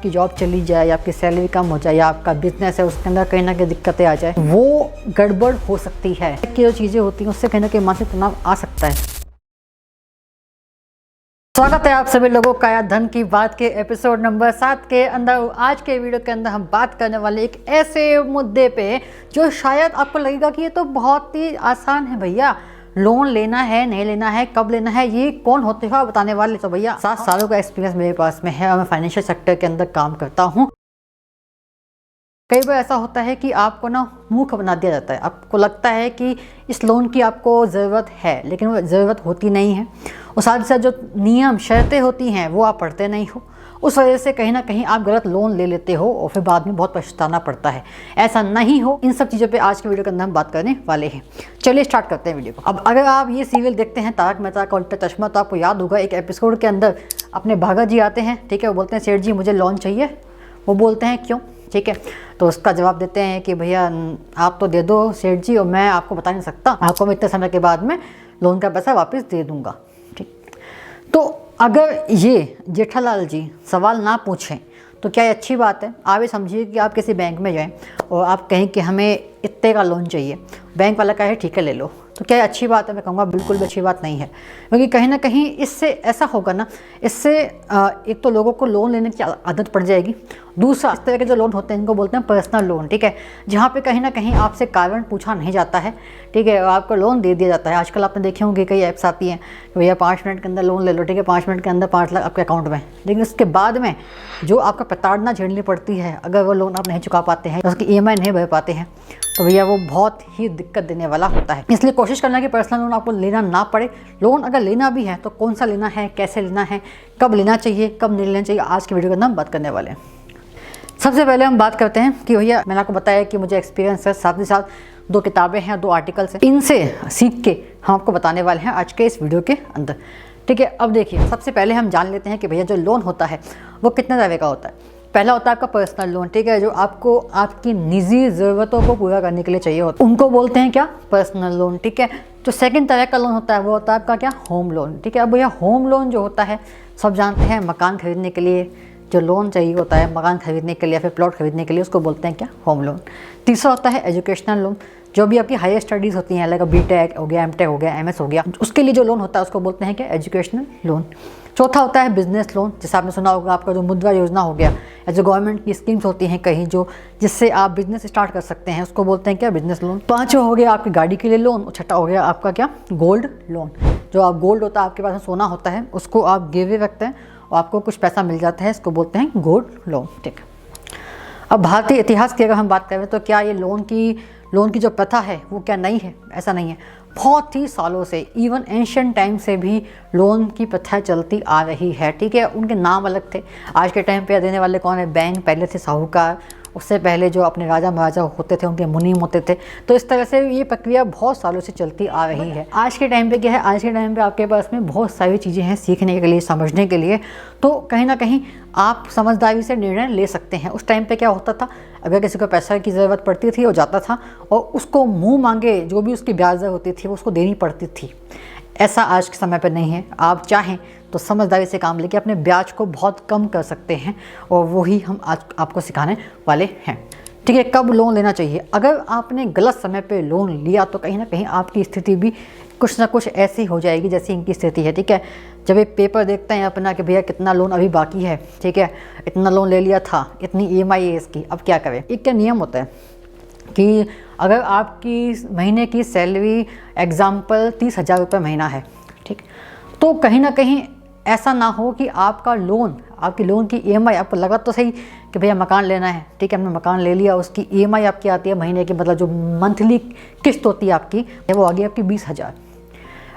कि जॉब चली जाए या आपकी सैलरी कम हो जाए या आपका बिजनेस है उसके अंदर कहीं ना कहीं दिक्कतें आ जाए, वो गड़बड़ हो सकती है कि जो चीज़ें होती हैं उससे कहीं ना कहीं मानसिक तनाव आ सकता है। स्वागत है आप सभी लोगों का या धन की बात के एपिसोड नंबर 7 के अंदर। आज के वीडियो के अंदर हम बात करने वाले एक ऐसे मुद्दे पे जो शायद आपको लगेगा कि ये तो बहुत ही आसान है भैया, लोन लेना है नहीं लेना है कब लेना है, ये कौन होते हो बताने वाले। तो भैया 7 सालों का एक्सपीरियंस मेरे पास में है और मैं फाइनेंशियल सेक्टर के अंदर काम करता हूँ। कई बार ऐसा होता है कि आपको ना मूर्ख बना दिया जाता है, आपको लगता है कि इस लोन की आपको ज़रूरत है लेकिन वो ज़रूरत होती नहीं है। और साथ ही साथ जो नियम शर्तें होती हैं वो आप पढ़ते नहीं हो, उस वजह से कहीं ना कहीं आप गलत लोन ले लेते हो और फिर बाद में बहुत पछताना पड़ता है। ऐसा नहीं हो, इन सब चीज़ों पे आज के वीडियो के अंदर हम बात करने वाले हैं। चलिए स्टार्ट करते हैं वीडियो को। अब अगर आप ये सीरियल देखते हैं तारक मेहता का उल्टा चश्मा, तो आपको याद होगा एक एपिसोड के अंदर अपने भागा जी आते हैं, ठीक है। वो बोलते हैं सेठ जी मुझे लोन चाहिए। वो बोलते हैं क्यों, ठीक है। तो उसका जवाब देते हैं कि भैया आप तो दे दो सेठ जी और मैं आपको बता नहीं सकता, आपको मैं इतने समय के बाद में लोन का पैसा वापस दे दूंगा, ठीक। तो अगर ये जेठालाल जी सवाल ना पूछें तो क्या ये अच्छी बात है। आप ये समझिए कि आप किसी बैंक में जाएं और आप कहें कि हमें इतने का लोन चाहिए, बैंक वाला कहे ठीक है ले लो, तो क्या अच्छी बात है? मैं कहूँगा बिल्कुल भी अच्छी बात नहीं है। क्योंकि कहीं ना कहीं इससे ऐसा होगा ना, इससे एक तो लोगों को लोन लेने की आदत पड़ जाएगी। दूसरा, इस तरह के जो लोन होते हैं इनको बोलते हैं पर्सनल लोन, ठीक है, जहाँ पे कहीं ना कहीं आपसे कारण पूछा नहीं जाता है, ठीक है, आपको लोन दे दिया जाता है। आजकल आपने देखे होंगे कई ऐप्स आती हैं कि भैया 5 मिनट के अंदर लोन ले लो, ठीक है, 5 मिनट के अंदर 5 लाख आपके अकाउंट में। लेकिन उसके बाद में जो आपका प्रताड़ना झेलनी पड़ती है अगर वो लोन आप नहीं चुका पाते हैं, उसकी EMI नहीं भर पाते हैं, तो भैया वो बहुत ही दिक्कत देने वाला होता है। इसलिए कोशिश करना कि पर्सनल लोन आपको लेना ना पड़े। लोन अगर लेना भी है तो कौन सा लेना है, कैसे लेना है, कब लेना चाहिए, कब नहीं लेना चाहिए, आज की वीडियो के अंदर हम बात करने वाले हैं। सबसे पहले हम बात करते हैं कि भैया मैंने आपको बताया कि मुझे एक्सपीरियंस है, साथ ही साथ 2 किताबें हैं, 2 आर्टिकल्स हैं, इनसे सीख के हम आपको बताने वाले हैं आज के इस वीडियो के अंदर, ठीक है। अब देखिए, सबसे पहले हम जान लेते हैं कि भैया जो लोन होता है वो कितने तरह का होता है। पहला होता है आपका पर्सनल लोन, ठीक है, जो आपको आपकी निजी ज़रूरतों को पूरा करने के लिए चाहिए होता है, उनको बोलते हैं क्या, पर्सनल लोन, ठीक है। तो सेकंड तरह का लोन होता है वो होता है आपका क्या, होम लोन, ठीक है। अब भैया होम लोन जो होता है सब जानते हैं, मकान खरीदने के लिए जो लोन चाहिए होता है, मकान खरीदने के लिए या फिर प्लॉट खरीदने के लिए, उसको बोलते हैं क्या, होम लोन। तीसरा होता है एजुकेशनल लोन, जो भी आपकी हायर स्टडीज़ होती हैं, लाइक BTech हो गया, MTech हो गया, MS हो गया, उसके लिए जो लोन होता है उसको बोलते हैं क्या, एजुकेशनल लोन। चौथा होता है बिजनेस लोन, जैसे आपने सुना होगा आपका जो मुद्रा योजना हो गया या जो गवर्नमेंट की स्कीम्स होती हैं कहीं जो जिससे आप बिजनेस स्टार्ट कर सकते हैं, उसको बोलते हैं क्या, बिजनेस लोन। पाँचवा हो गया आपकी गाड़ी के लिए लोन। छठा हो गया आपका क्या, गोल्ड लोन, जो आप गोल्ड होता है आपके पास में सोना होता है उसको आप गिरवी रखते हैं और आपको कुछ पैसा मिल जाता है, इसको बोलते हैं गोल्ड लोन, ठीक। अब भारतीय इतिहास की अगर हम बात करें तो क्या ये लोन की जो प्रथा है वो क्या नई है? ऐसा नहीं है, बहुत ही सालों से, इवन एंशिएंट टाइम से भी लोन की प्रथा चलती आ रही है, ठीक है। उनके नाम अलग थे, आज के टाइम पे देने वाले कौन है, बैंक, पहले थे साहूकार, उससे पहले जो अपने राजा महाराजा होते थे उनके मुनीम होते थे। तो इस तरह से ये प्रक्रिया बहुत सालों से चलती आ रही है। आज के टाइम पे क्या है, आज के टाइम पे आपके पास में बहुत सारी चीज़ें हैं सीखने के लिए, समझने के लिए, तो कहीं ना कहीं आप समझदारी से निर्णय ले सकते हैं। उस टाइम पे क्या होता था, अगर किसी को पैसा की ज़रूरत पड़ती थी वो जाता था और उसको मुँह मांगे जो भी उसकी ब्याज दर होती थी वो उसको देनी पड़ती थी। ऐसा आज के समय पर नहीं है। आप चाहें तो समझदारी से काम लेके अपने ब्याज को बहुत कम कर सकते हैं और वही हम आज आपको सिखाने वाले हैं, ठीक है। कब लोन लेना चाहिए, अगर आपने गलत समय पे लोन लिया तो कहीं ना कहीं आपकी स्थिति भी कुछ ना कुछ ऐसी हो जाएगी जैसी इनकी स्थिति है, ठीक है। जब ये पेपर देखते हैं अपना कि भैया कितना लोन अभी बाकी है, ठीक है, इतना लोन ले लिया था, इतनी EMI है इसकी, अब क्या करें। एक क्या नियम होता है कि अगर आपकी महीने की सैलरी एग्जाम्पल 30,000 रुपये महीना है, ठीक, तो कहीं ना कहीं ऐसा ना हो कि आपका लोन, आपकी लोन की EMI, आपको लगा तो सही कि भैया मकान लेना है, ठीक है, हमने मकान ले लिया, उसकी EMI आपकी आती है महीने की, मतलब जो मंथली किस्त होती है आपकी, वो आ गई आपकी 20,000।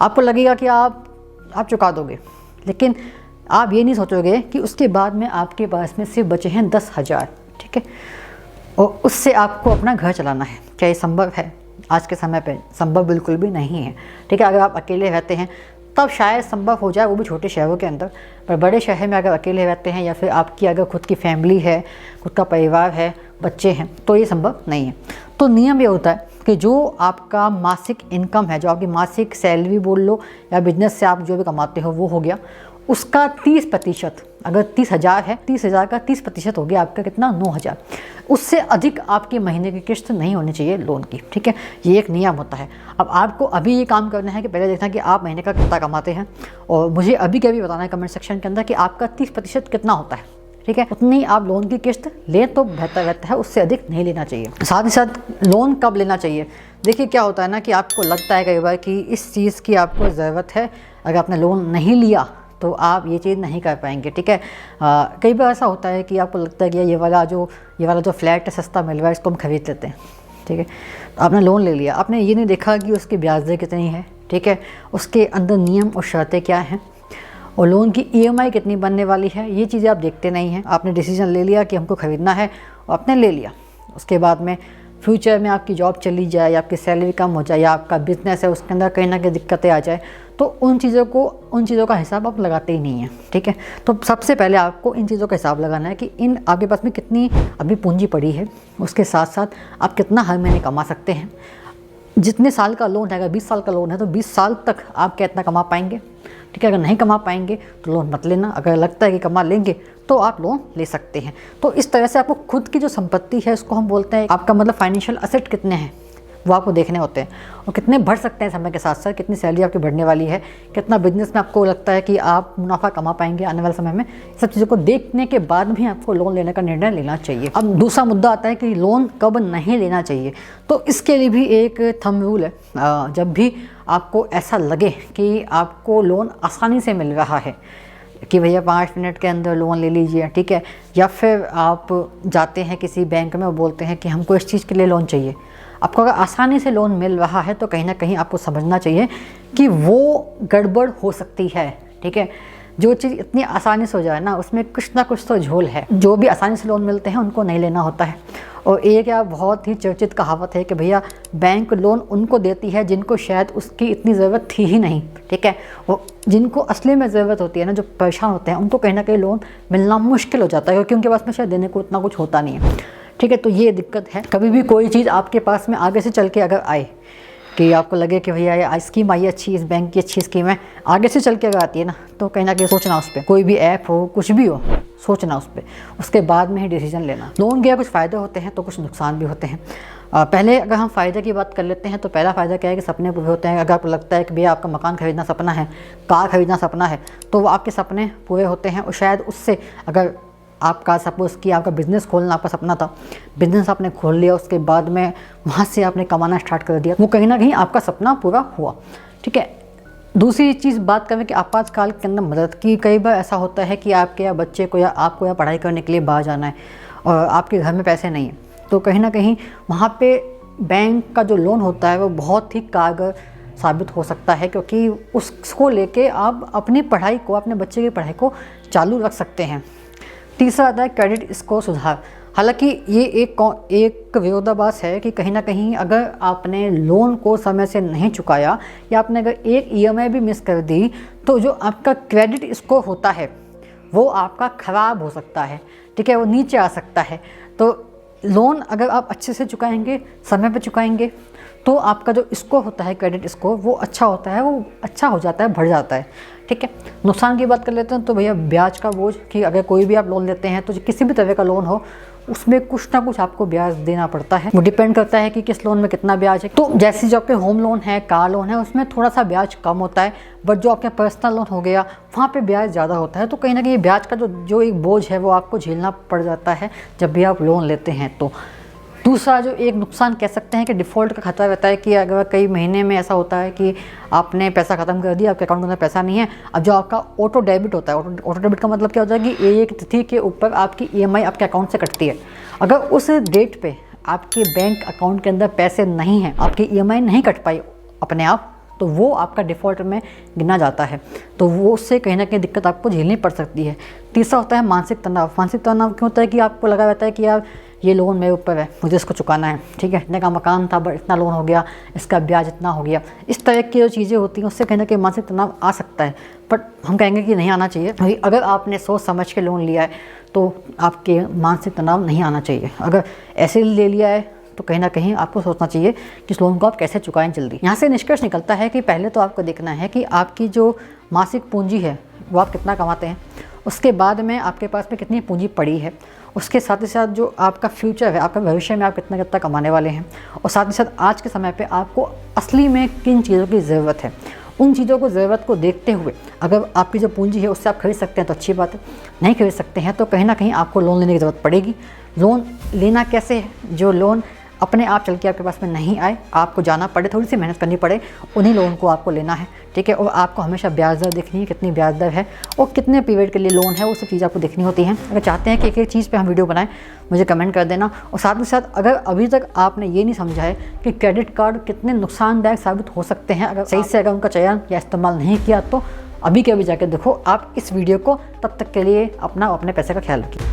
आपको लगेगा कि आप चुका दोगे, लेकिन आप ये नहीं सोचोगे कि उसके बाद में आपके पास में सिर्फ बचे हैं 10,000, ठीक है, और उससे आपको अपना घर चलाना है। क्या ये संभव है? आज के समय पे संभव बिल्कुल भी नहीं है, ठीक है। अगर आप अकेले रहते हैं तब शायद संभव हो जाए, वो भी छोटे शहरों के अंदर, पर बड़े शहर में अगर अकेले रहते हैं या फिर आपकी अगर खुद की फैमिली है, खुद का परिवार है, बच्चे हैं, तो ये संभव नहीं है। तो नियम ये होता है कि जो आपका मासिक इनकम है, जो आपकी मासिक सैलरी बोल लो या बिजनेस से आप जो भी कमाते हो वो हो गया, उसका 30%, अगर 30,000 है, 30,000 का 30% हो गया आपका कितना, 9,000। उससे अधिक आपकी महीने की किस्त नहीं होनी चाहिए लोन की, ठीक है। ये एक नियम होता है। अब आपको अभी ये काम करना है कि पहले देखना कि आप महीने का कितना कमाते हैं, और मुझे अभी के अभी बताना है कमेंट सेक्शन के अंदर कि आपका 30% कितना होता है, ठीक है। उतनी आप लोन की किस्त लें तो बेहतर रहता है, उससे अधिक नहीं लेना चाहिए। साथ ही साथ लोन कब लेना चाहिए, देखिए क्या होता है ना कि आपको लगता है कई बार कि इस चीज़ की आपको ज़रूरत है, अगर आपने लोन नहीं लिया तो आप ये चीज़ नहीं कर पाएंगे, ठीक है। कई बार ऐसा होता है कि आपको लगता है कि ये वाला जो फ्लैट है सस्ता मिल रहा है, इसको हम खरीद लेते हैं, ठीक है। तो आपने लोन ले लिया, आपने ये नहीं देखा कि उसकी ब्याज दर कितनी है, ठीक है, उसके अंदर नियम और शर्तें क्या हैं, और लोन की EMI कितनी बनने वाली है, ये चीज़ें आप देखते नहीं हैं। आपने डिसीजन ले लिया कि हमको ख़रीदना है, और आपने ले लिया। उसके बाद में फ्यूचर में आपकी जॉब चली जाए, या आपकी सैलरी कम हो जाए, या आपका बिजनेस है उसके अंदर कहीं ना कहीं दिक्कतें आ जाए, तो उन चीज़ों का हिसाब आप लगाते ही नहीं हैं, ठीक है। तो सबसे पहले आपको इन चीज़ों का हिसाब लगाना है कि इन आपके पास में कितनी अभी पूंजी पड़ी है, उसके साथ साथ आप कितना हर महीने कमा सकते हैं। जितने साल का लोन है, अगर 20 साल का लोन है तो 20 साल तक आप कितना कमा पाएंगे, ठीक है। अगर नहीं कमा पाएंगे तो लोन मत लेना, अगर लगता है कि कमा लेंगे तो आप लोन ले सकते हैं। तो इस तरह से आपको खुद की जो संपत्ति है उसको हम बोलते हैं, आपका मतलब फाइनेंशियल असेट कितने हैं वो आपको देखने होते हैं, और कितने बढ़ सकते हैं समय के साथ साथ, कितनी सैलरी आपकी बढ़ने वाली है, कितना बिजनेस में आपको लगता है कि आप मुनाफा कमा पाएंगे आने वाले समय में। सब चीज़ों को देखने के बाद भी आपको लोन लेने का निर्णय लेना चाहिए। अब दूसरा मुद्दा आता है कि लोन कब नहीं लेना चाहिए, तो इसके लिए भी एक थंब रूल है। जब भी आपको ऐसा लगे कि आपको लोन आसानी से मिल रहा है, कि भैया 5 मिनट के अंदर लोन ले लीजिए, ठीक है, या फिर आप जाते हैं किसी बैंक में और बोलते हैं कि हमको इस चीज़ के लिए लोन चाहिए, आपको अगर आसानी से लोन मिल रहा है तो कहीं ना कहीं आपको समझना चाहिए कि वो गड़बड़ हो सकती है, ठीक है। जो चीज़ इतनी आसानी से हो जाए ना, उसमें कुछ ना कुछ तो झोल है। जो भी आसानी से लोन मिलते हैं उनको नहीं लेना होता है। और एक या बहुत ही चर्चित कहावत है कि भैया बैंक लोन उनको देती है जिनको शायद उसकी इतनी ज़रूरत थी ही नहीं, ठीक है। और जिनको असली में ज़रूरत होती है ना, जो परेशान होते हैं, उनको कहीं ना कहीं लोन मिलना मुश्किल हो जाता है, क्योंकि उनके पास में शायद देने को इतना कुछ होता नहीं है, ठीक है। तो ये दिक्कत है। कभी भी कोई चीज़ आपके पास में आगे से चल के अगर आए कि आपको लगे कि भैया ये स्कीम आई अच्छी, इस बैंक की अच्छी स्कीम है, आगे से चल के अगर आती है ना, तो कहीं ना कहीं सोचना उस पर, कोई भी ऐप हो कुछ भी हो, सोचना उस पर, उसके बाद में ही डिसीजन लेना। लोन के कुछ फ़ायदे होते हैं तो कुछ नुकसान भी होते हैं। पहले अगर हम फ़ायदे की बात कर लेते हैं तो पहला फ़ायदा क्या है कि सपने पूरे होते हैं। अगर आपको लगता है कि भैया आपका मकान खरीदना सपना है, कार खरीदना सपना है, तो वो आपके सपने पूरे होते हैं। और शायद उससे, अगर आपका सपोज़ कि आपका बिज़नेस खोलना आपका सपना था, बिज़नेस आपने खोल लिया, उसके बाद में वहाँ से आपने कमाना स्टार्ट कर दिया, वो कहीं ना कहीं आपका सपना पूरा हुआ, ठीक है। दूसरी चीज़ बात करें कि आपातकाल के अंदर मदद की। कई बार ऐसा होता है कि आपके या बच्चे को या आपको या पढ़ाई करने के लिए बाहर जाना है और आपके घर में पैसे नहीं हैं, तो कहीं ना कहीं वहाँ पे बैंक का जो लोन होता है वो बहुत ही कारगर साबित हो सकता है, क्योंकि उसको लेके आप अपनी पढ़ाई को, अपने बच्चे की पढ़ाई को चालू रख सकते हैं। तीसरा आता है क्रेडिट स्कोर सुधार। हालांकि ये एक विरोधाभास है कि कहीं ना कहीं अगर आपने लोन को समय से नहीं चुकाया, या आपने अगर एक EMI भी मिस कर दी, तो जो आपका क्रेडिट स्कोर होता है वो आपका ख़राब हो सकता है, ठीक है, वो नीचे आ सकता है। तो लोन अगर आप अच्छे से चुकाएंगे, समय पर चुकाएंगे, तो आपका जो स्कोर होता है, क्रेडिट स्कोर, वो अच्छा होता है, वो अच्छा हो जाता है, बढ़ जाता है, ठीक है। नुकसान की बात कर लेते हैं तो भैया ब्याज का बोझ, कि अगर कोई भी आप लोन लेते हैं तो किसी भी तरह का लोन हो, उसमें कुछ ना कुछ आपको ब्याज देना पड़ता है। वो डिपेंड करता है कि किस लोन में कितना ब्याज है। तो जैसे जो आपके होम लोन है, कार लोन है, उसमें थोड़ा सा ब्याज कम होता है, बट जो आपका पर्सनल लोन हो गया वहाँ पे ब्याज ज़्यादा होता है। तो कहीं ना कहीं ब्याज का जो एक बोझ है वो आपको झेलना पड़ जाता है जब भी आप लोन लेते हैं। तो दूसरा जो एक नुकसान कह सकते हैं कि डिफ़ॉल्ट का खतरा रहता है, कि अगर कई महीने में ऐसा होता है कि आपने पैसा ख़त्म कर दिया, आपके अकाउंट के अंदर पैसा नहीं है। अब जो आपका ऑटो डेबिट होता है, ऑटो डेबिट का मतलब क्या होता है कि एक तिथि के ऊपर आपकी EMI आपके अकाउंट से कटती है। अगर उस डेट पे आपके बैंक अकाउंट के अंदर पैसे नहीं हैं, आपकी EMI नहीं कट पाई अपने आप, तो वो आपका डिफ़ॉल्ट में गिना जाता है। तो वो उससे कहीं ना कहीं दिक्कत आपको झेलनी पड़ सकती है। तीसरा होता है मानसिक तनाव। मानसिक तनाव क्यों होता है कि आपको लगा रहता है कि यार ये लोन मेरे ऊपर है, मुझे इसको चुकाना है, ठीक है, इतने का मकान था बट इतना लोन हो गया, इसका ब्याज इतना हो गया। इस तरह की जो चीज़ें होती हैं उससे कहीं ना कहीं मानसिक तनाव आ सकता है, बट हम कहेंगे कि नहीं आना चाहिए। अगर आपने सोच समझ के लोन लिया है तो आपके मानसिक तनाव नहीं आना चाहिए। अगर ऐसे ले लिया है तो कहीं ना कहीं आपको सोचना चाहिए कि इस लोन को आप कैसे चुकाएं जल्दी। यहाँ से निष्कर्ष निकलता है कि पहले तो आपको देखना है कि आपकी जो मासिक पूंजी है वो आप कितना कमाते हैं, उसके बाद में आपके पास में कितनी पूंजी पड़ी है, उसके साथ ही साथ जो आपका फ्यूचर है, आपका भविष्य में आप कितना कितना कमाने वाले हैं, और साथ ही साथ आज के समय पे आपको असली में किन चीज़ों की ज़रूरत है, उन चीज़ों को ज़रूरत को देखते हुए अगर आपकी जो पूंजी है उससे आप खरीद सकते हैं तो अच्छी बात है, नहीं खरीद सकते हैं तो कहीं ना कहीं आपको लोन लेने की ज़रूरत पड़ेगी। लोन लेना कैसे है, जो लोन अपने आप चल के आपके पास में नहीं आए, आपको जाना पड़े, थोड़ी सी मेहनत करनी पड़े, उन्हीं लोन को आपको लेना है, ठीक है। और आपको हमेशा ब्याज दर देखनी है, कितनी ब्याज दर है और कितने पीरियड के लिए लोन है, वो सब चीज़ आपको देखनी होती है। अगर चाहते हैं कि एक एक चीज़ पे हम वीडियो बनाएं, मुझे कमेंट कर देना। और साथ ही साथ अगर अभी तक आपने ये नहीं समझा है कि क्रेडिट कार्ड कितने नुकसानदायक साबित हो सकते हैं अगर सही से अगर उनका चयन या इस्तेमाल नहीं किया, तो अभी के अभी जाके देखो आप इस वीडियो को। तब तक के लिए अपना अपने पैसे का ख्याल रखिए।